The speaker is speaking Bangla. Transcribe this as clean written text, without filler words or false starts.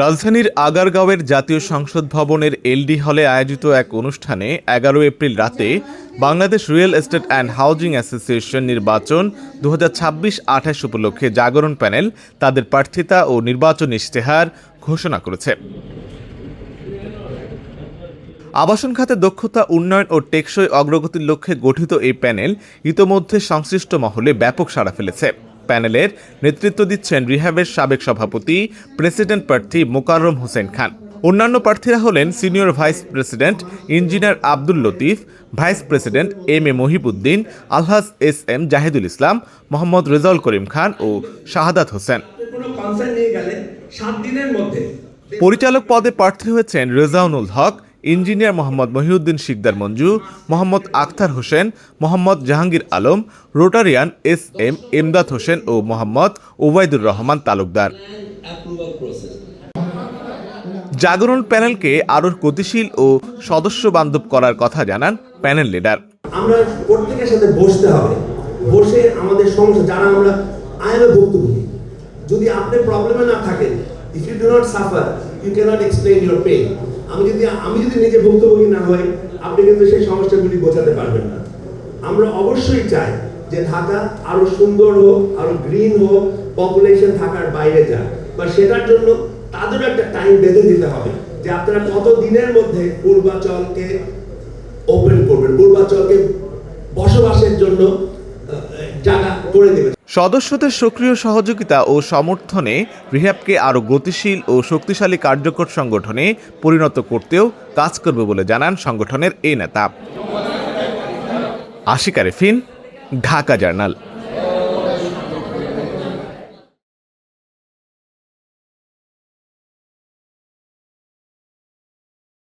রাজধানীর আগারগাঁওয়ের জাতীয় সংসদ ভবনের এলডি হলে আয়োজিত এক অনুষ্ঠানে ১১ এপ্রিল রাতে Bangladesh real estate and housing association নির্বাচন ২০২৬-২৮ উপলক্ষে জাগরণ প্যানেল তাদের প্রার্থিতা ও নির্বাচন ইশতেহার ঘোষণা করেছে। আবাসন খাতে দক্ষতা উন্নয়ন ও টেকসই অগ্রগতির লক্ষ্যে গঠিত এই প্যানেল ইতোমধ্যে সংশ্লিষ্ট মহলে ব্যাপক সাড়া ফেলেছে। প্যানেলের নেতৃত্ব দিচ্ছেন রিহ্যাবের সাবেক সভাপতি প্রেসিডেন্ট প্রার্থী মোকাররম হোসেন খান। অন্যান্য প্রার্থীরা হলেন senior vice president engineer Abdul Latif, vice president M A Mohibuddin, আলহাজ এস এম জাহিদুল ইসলাম, মোহাম্মদ রেজাউল করিম খান ও শাহাদাত হোসেন। পরিচালক পদে প্রার্থী হয়েছেন Rezaunul Haque, engineer Mohammad Mohiuddin Sikdar Manju, Mohammad Akhtar Hossain, Mohammad Jahangir Alam, Rotarian S M Emdad Hossain ও মোহাম্মদ ওবায়দুর রহমান তালুকদার। জাগরণ প্যানেলকে আরও গতিশীল ও সদস্য বান্ধব করার কথা জানান প্যানেল লিডার। আমরা প্রত্যেকের সাথে বসতে হবে, বসে আমাদের সমস্যা যারা আমরা আইনে ভুক্তভোগী, যদি আপনি প্রবলেমে না থাকেন, if you do not suffer you cannot explain your pain. আমি যদি নিজে ভুক্তভোগী না হই, আপনি কিন্তু সেই সমস্যাগুলি বোঝাতে পারবেন না। আমরা অবশ্যই চাই যে ঢাকা আরো সুন্দর হোক, আরো গ্রিন হোক, পপুলেশন ঢাকার বাইরে যায়, বা সেটার জন্য তাদের একটা টাইম বেঁধে দিতে হবে যে আপনারা কত দিনের মধ্যে পূর্বাচলকে ওপেন করবেন, পূর্বাচলকে বসবাসের জন্য জায়গা করে দেবেন। সদস্যদের সক্রিয় সহযোগিতা ও সমর্থনে রিহ্যাবকে আরও গতিশীল ও শক্তিশালী কার্যকর সংগঠনে পরিণত করতেও কাজ করবে বলে জানান সংগঠনের এই নেতা। আশিক আরেফিন, ঢাকা জার্নাল।